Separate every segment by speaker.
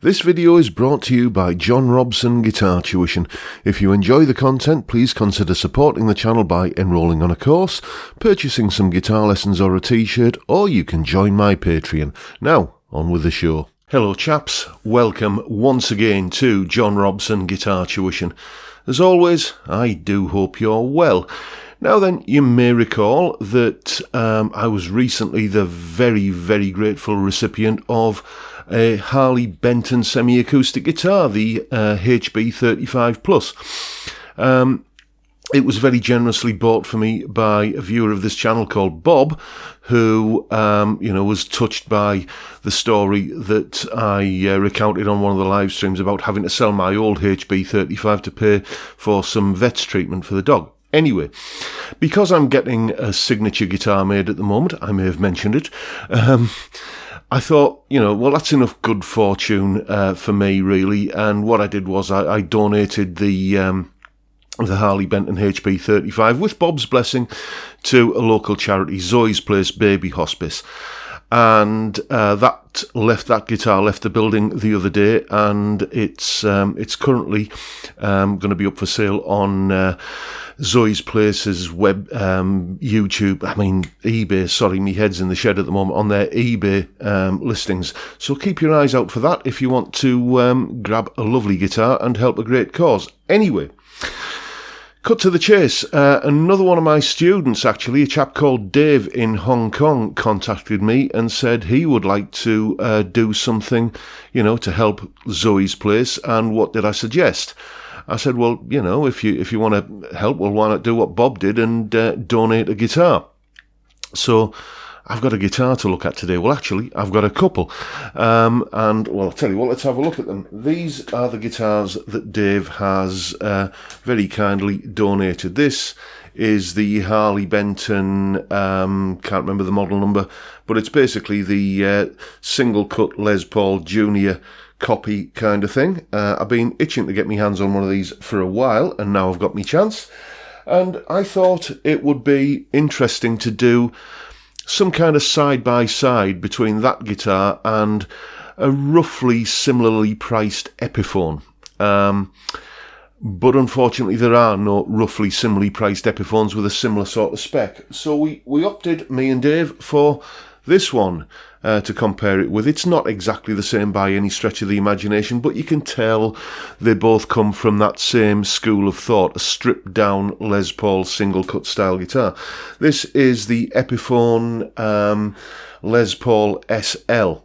Speaker 1: This video is brought to you by John Robson Guitar Tuition. If you enjoy the content, please consider supporting the channel by enrolling on a course, purchasing some guitar lessons or a t-shirt, or you can join my Patreon. Now, on with the show. Hello chaps, welcome once again to John Robson Guitar Tuition. As always, I do hope you're well. Now then, you may recall that I was recently the very grateful recipient of a Harley Benton semi-acoustic guitar, the HB35 Plus. It was very generously bought for me by a viewer of this channel called Bob, who, was touched by the story that I recounted on one of the live streams about having to sell my old HB35 to pay for some vet's treatment for the dog. Anyway, because I'm getting a signature guitar made at the moment, I may have mentioned it, I thought, well, that's enough good fortune for me, really. And what I did was I donated the Harley Benton HB35 with Bob's blessing to a local charity, Zoe's Place Baby Hospice. And that guitar left the building the other day, and it's currently going to be up for sale on Zoe's Place's web, eBay, sorry, me head's in the shed at the moment, on their eBay listings. So keep your eyes out for that if you want to grab a lovely guitar and help a great cause. Anyway, cut to the chase. Another one of my students, actually, a chap called Dave in Hong Kong, contacted me and said he would like to do something, to help Zoe's Place. And what did I suggest? I said, well, if you want to help, well, why not do what Bob did and donate a guitar? So I've got a guitar to look at today. Well, actually, I've got a couple. I'll tell you what, let's have a look at them. These are the guitars that Dave has very kindly donated. This is the Harley Benton, can't remember the model number, but it's basically the single cut Les Paul Jr. copy kind of thing. I've been itching to get my hands on one of these for a while, and now I've got my chance. And I thought it would be interesting to do some kind of side-by-side between that guitar and a roughly similarly priced Epiphone. But unfortunately there are no roughly similarly priced Epiphones with a similar sort of spec. So we opted, me and Dave, for this one to compare it with. It's not exactly the same by any stretch of the imagination, but you can tell they both come from that same school of thought, a stripped down Les Paul single cut style guitar. This is the Epiphone Les Paul SL.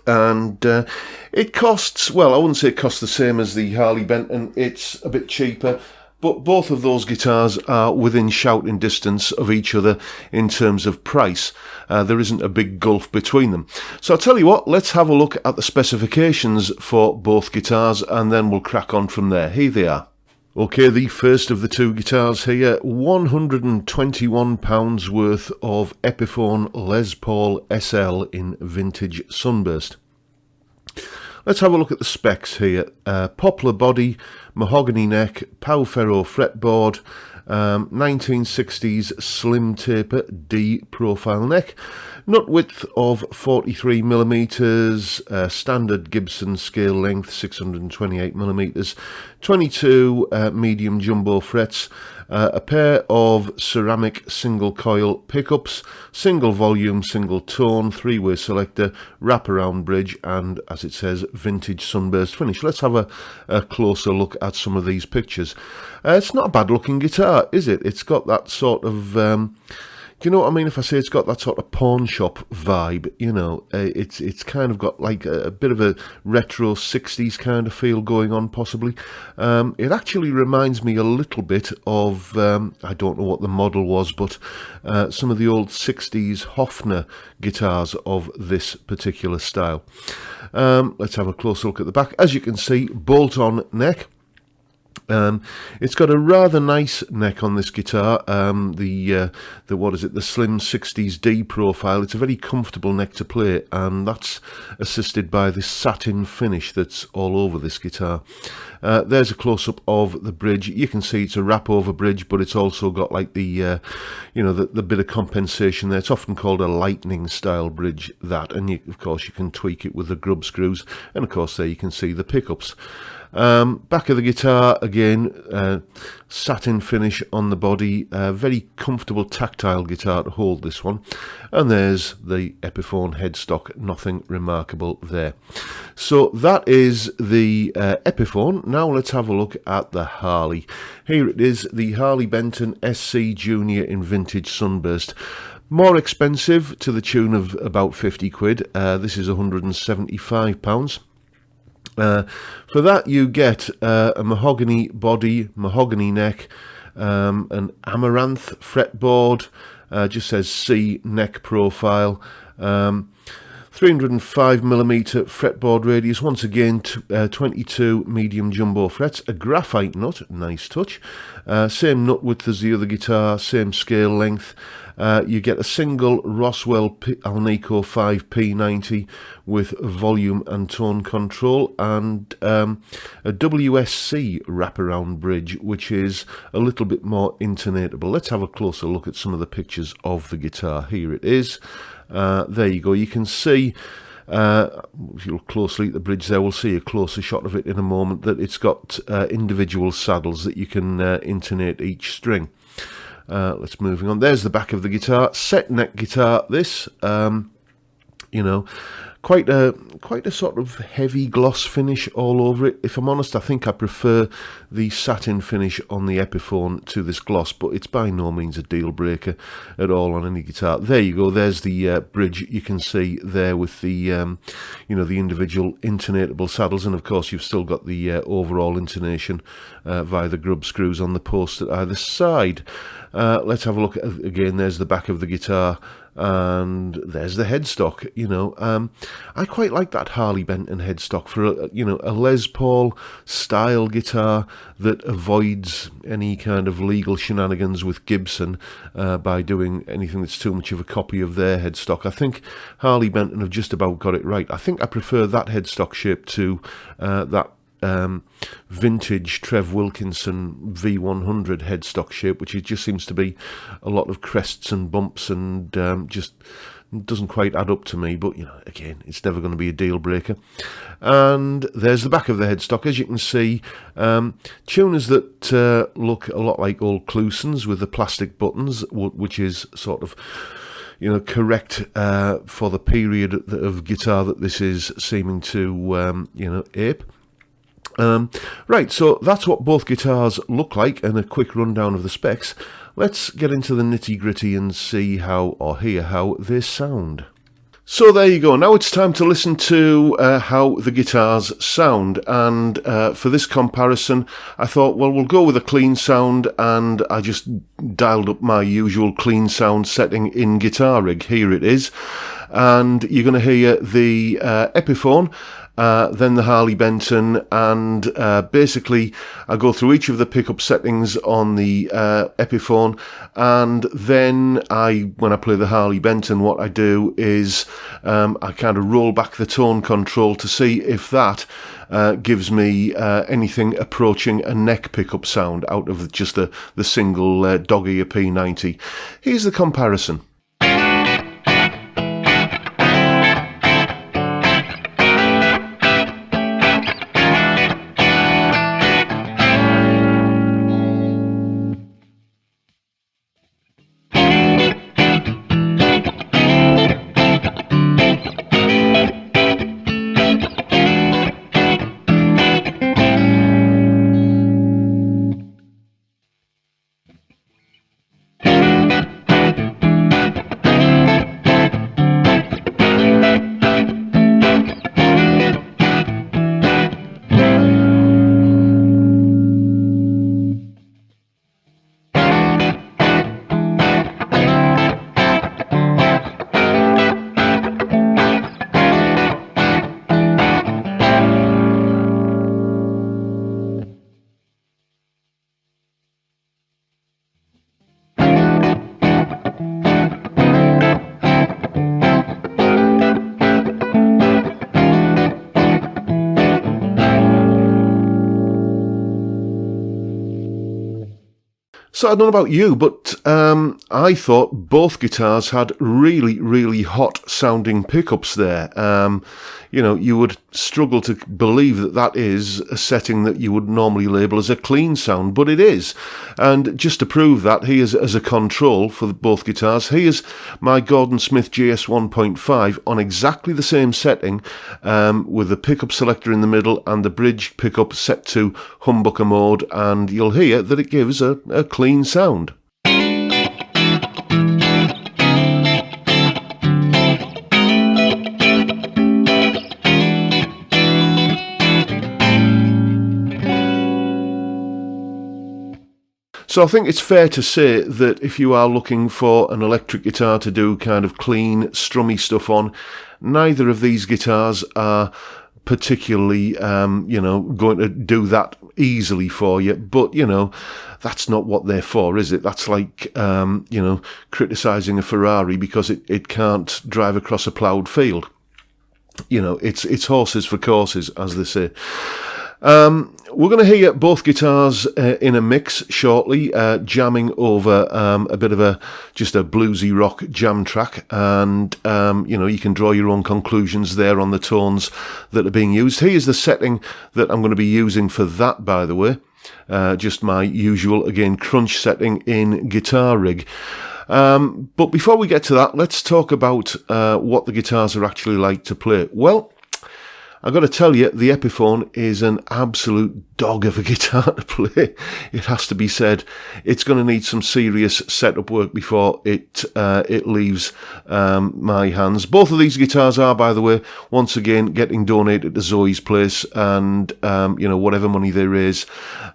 Speaker 1: And it costs, well, I wouldn't say it costs the same as the Harley Benton, it's a bit cheaper, but both of those guitars are within shouting distance of each other in terms of price. There isn't a big gulf between them. So I'll tell you what, let's have a look at the specifications for both guitars and then we'll crack on from there. Here they are. Okay, the first of the two guitars here, £121 worth of Epiphone Les Paul SL in vintage sunburst. Let's have a look at the specs here. Poplar body, mahogany neck, Pau Ferro fretboard, 1960s slim taper D profile neck, nut width of 43mm, standard Gibson scale length 628mm, 22 medium jumbo frets, a pair of ceramic single coil pickups, single volume, single tone, three-way selector, wraparound bridge, and as it says, vintage sunburst finish. Let's have a closer look at some of these pictures. It's not a bad looking guitar, is it? It's got that sort of, do you know what I mean if I say it's got that sort of pawn shop vibe? It's kind of got like a bit of a retro 60s kind of feel going on, possibly. It actually reminds me a little bit of, I don't know what the model was, but some of the old 60s Hofner guitars of this particular style. Let's have a closer look at the back. As you can see, bolt-on neck. It's got a rather nice neck on this guitar, the what is it, the Slim 60s D profile. It's a very comfortable neck to play, and that's assisted by this satin finish that's all over this guitar. There's a close-up of the bridge. You can see it's a wrap-over bridge, but it's also got like the, the bit of compensation there. It's often called a lightning-style bridge, that, and of course you can tweak it with the grub screws, and of course there you can see the pickups. Back of the guitar, again, satin finish on the body, very comfortable tactile guitar to hold this one. And there's the Epiphone headstock, nothing remarkable there. So that is the Epiphone. Now let's have a look at the Harley. Here it is, the Harley Benton SC Junior in Vintage Sunburst. More expensive, to the tune of about 50 quid. This is £175. For that you get a mahogany body, mahogany neck, an amaranth fretboard, just says C neck profile, 305mm fretboard radius, once again 22 medium jumbo frets, a graphite nut, nice touch, same nut width as the other guitar, same scale length. You get a single Roswell Alnico 5P90 with volume and tone control, and a WSC wraparound bridge, which is a little bit more intonatable. Let's have a closer look at some of the pictures of the guitar. Here it is. There you go. You can see, if you look closely at the bridge there, we'll see a closer shot of it in a moment, that it's got individual saddles that you can intonate each string. Let's moving on. There's the back of the guitar, set neck guitar. This, quite a sort of heavy gloss finish all over it. If I'm honest, I think I prefer the satin finish on the Epiphone to this gloss, but it's by no means a deal breaker at all on any guitar. There you go. There's the bridge. You can see there with the the individual intonatable saddles, and of course you've still got the overall intonation via the grub screws on the post at either side. Let's have a look at, again, there's the back of the guitar, and there's the headstock. I quite like that Harley Benton headstock for a Les Paul style guitar that avoids any kind of legal shenanigans with Gibson by doing anything that's too much of a copy of their headstock. I think Harley Benton have just about got it right. I think I prefer that headstock shape to that vintage Trev Wilkinson V100 headstock shape, which just seems to be a lot of crests and bumps, and just doesn't quite add up to me. But again, it's never going to be a deal breaker. And there's the back of the headstock. As you can see, tuners that look a lot like old Clusons with the plastic buttons, which is sort of correct for the period of guitar that this is seeming to ape. Right, so that's what both guitars look like, and a quick rundown of the specs. Let's get into the nitty-gritty and see how, or hear how, they sound. So there you go. Now it's time to listen to how the guitars sound, and for this comparison I thought, well, we'll go with a clean sound, and I just dialed up my usual clean sound setting in Guitar Rig. Here it is, and you're going to hear the Epiphone, then the Harley Benton, and basically I go through each of the pickup settings on the Epiphone, and then when I play the Harley Benton, what I do is I kind of roll back the tone control to see if that gives me anything approaching a neck pickup sound out of just the single dog ear P90. Here's the comparison. So I don't know about you, but I thought both guitars had really, really hot sounding pickups there. You know, you would struggle to believe that that is a setting that you would normally label as a clean sound, but it is. And just to prove that, here's as a control for both guitars, here's my Gordon Smith GS 1.5 on exactly the same setting, with the pickup selector in the middle and the bridge pickup set to humbucker mode, and you'll hear that it gives a clean sound. So I think it's fair to say that if you are looking for an electric guitar to do kind of clean, strummy stuff on, neither of these guitars are particularly, you know, going to do that easily for you. But, you know, that's not what they're for, is it? That's like, you know, criticising a Ferrari because it can't drive across a ploughed field. You know, it's horses for courses, as they say. We're going to hear both guitars in a mix shortly, jamming over a bit of just a bluesy rock jam track, and you know, you can draw your own conclusions there on the tones that are being used. Here's the setting that I'm going to be using for that, by the way, just my usual, again, crunch setting in Guitar Rig. But before we get to that, let's talk about what the guitars are actually like to play. Well, I've got to tell you, the Epiphone is an absolute dog of a guitar to play. It has to be said. It's going to need some serious setup work before it leaves my hands. Both of these guitars are, by the way, once again getting donated to Zoe's place, and you know, whatever money they raise,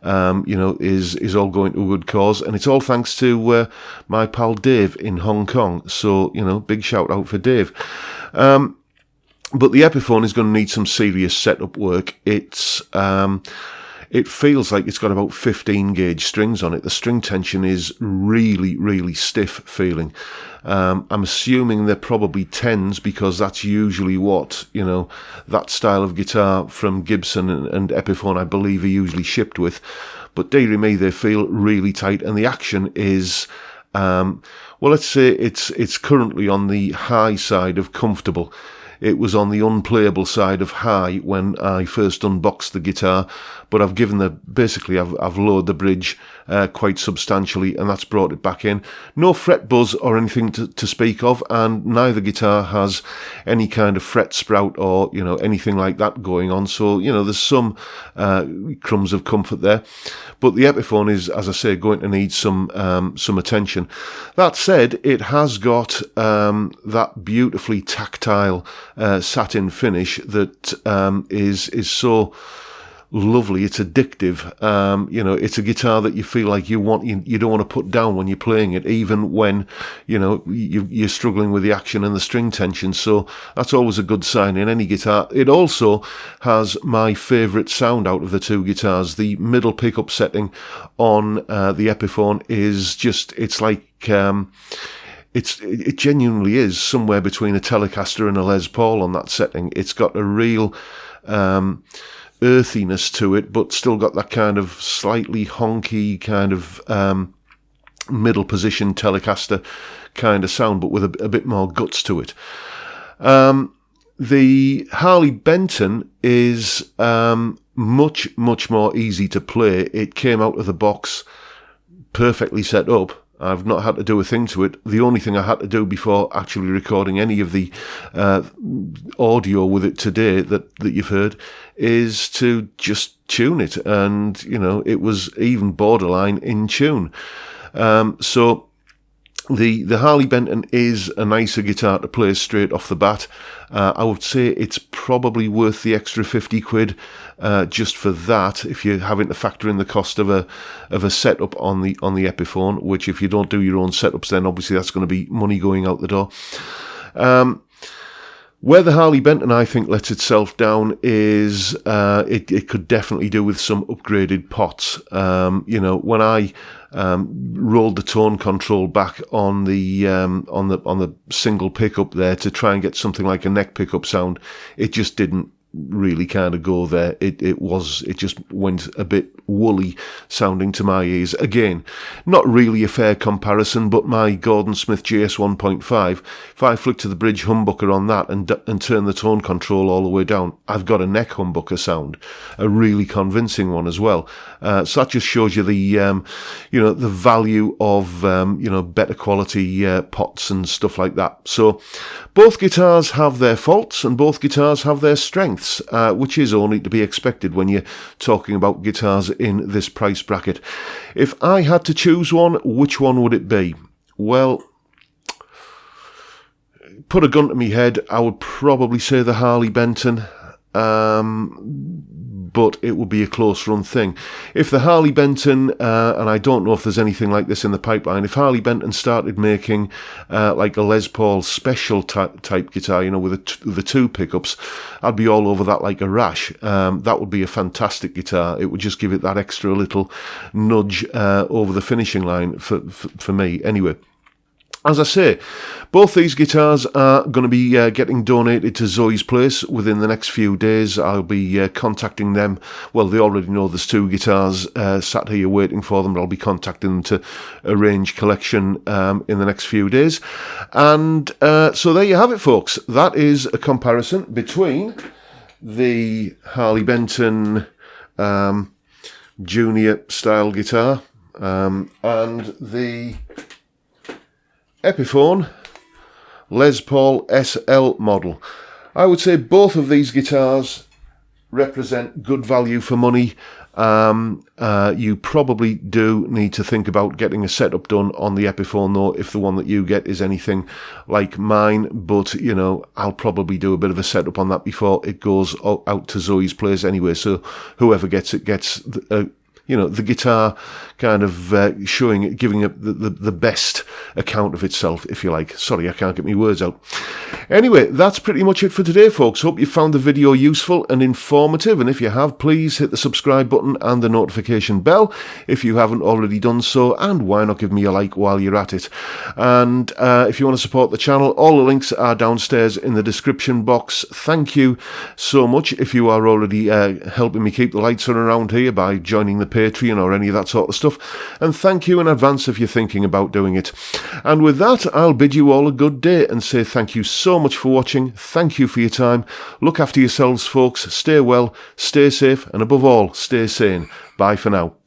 Speaker 1: you know, is all going to a good cause, and it's all thanks to my pal Dave in Hong Kong. So, you know, big shout out for Dave. But the Epiphone is going to need some serious setup work. It feels like it's got about 15 gauge strings on it. The string tension is really, really stiff feeling. I'm assuming they're probably 10s because that's usually what, you know, that style of guitar from Gibson and Epiphone, I believe, are usually shipped with. But dearie me, they feel really tight, and the action is, well, let's say it's currently on the high side of comfortable. It was on the unplayable side of high when I first unboxed the guitar, but I've I've lowered the bridge quite substantially, and that's brought it back in. No fret buzz or anything to speak of, and neither guitar has any kind of fret sprout or, you know, anything like that going on. So, you know, there's some crumbs of comfort there. But the Epiphone is, as I say, going to need some attention. That said, it has got that beautifully tactile satin finish that is so lovely. It's addictive. You know, it's a guitar that you feel like you don't want to put down when you're playing it, even when, you know, you're struggling with the action and the string tension. So that's always a good sign in any guitar. It also has my favourite sound out of the two guitars. The middle pickup setting on the Epiphone is just, it's like, it genuinely is somewhere between a Telecaster and a Les Paul on that setting. It's got a real earthiness to it, but still got that kind of slightly honky kind of middle position Telecaster kind of sound, but with a bit more guts to it. The Harley Benton is much, much more easy to play. It came out of the box perfectly set up. I've not had to do a thing to it. The only thing I had to do before actually recording any of the audio with it today that you've heard is to just tune it. And, you know, it was even borderline in tune. So the Harley Benton is a nicer guitar to play straight off the bat. I would say it's probably worth the extra 50 quid just for that, if you're having to factor in the cost of a setup on the Epiphone, which if you don't do your own setups, then obviously that's going to be money going out the door. Where the Harley Benton, I think, lets itself down is it could definitely do with some upgraded pots. You know, when I rolled the tone control back on the single pickup there to try and get something like a neck pickup sound, it just didn't really kind of go there. It just went a bit woolly sounding to my ears. Again, not really a fair comparison, but my Gordon Smith GS 1.5, if I flick to the bridge humbucker on that and turn the tone control all the way down, I've got a neck humbucker sound, a really convincing one as well. So that just shows you the the value of better quality pots and stuff like that. So both guitars have their faults and both guitars have their strengths, which is only to be expected when you're talking about guitars in this price bracket. If I had to choose one, which one would it be? Well, put a gun to me head, I would probably say the Harley Benton, but it would be a close run thing. If the Harley Benton, and I don't know if there's anything like this in the pipeline, if Harley Benton started making like a Les Paul special type guitar, with the two pickups, I'd be all over that like a rash. That would be a fantastic guitar. It would just give it that extra little nudge over the finishing line for me. Anyway, as I say, both these guitars are going to be getting donated to Zoe's Place within the next few days. I'll be contacting them. Well, they already know there's two guitars sat here waiting for them, but I'll be contacting them to arrange collection in the next few days. And so there you have it, folks. That is a comparison between the Harley Benton Junior style guitar and the Epiphone Les Paul SL model. I would say both of these guitars represent good value for money. You probably do need to think about getting a setup done on the Epiphone though, if the one that you get is anything like mine, but I'll probably do a bit of a setup on that before it goes out to Zoe's Place anyway, so whoever gets it gets the guitar kind of giving it the best account of itself, if you like. Sorry, I can't get my words out. Anyway, that's pretty much it for today, folks. Hope you found the video useful and informative, and if you have, please hit the subscribe button and the notification bell if you haven't already done so, and why not give me a like while you're at it. And if you want to support the channel, all the links are downstairs in the description box. Thank you so much if you are already helping me keep the lights on around here by joining the Patreon or any of that sort of stuff, and thank you in advance if you're thinking about doing it. And with that, I'll bid you all a good day and say thank you so much for watching. Thank you for your time. Look after yourselves, folks. Stay well, stay safe, and above all, stay sane. Bye for now.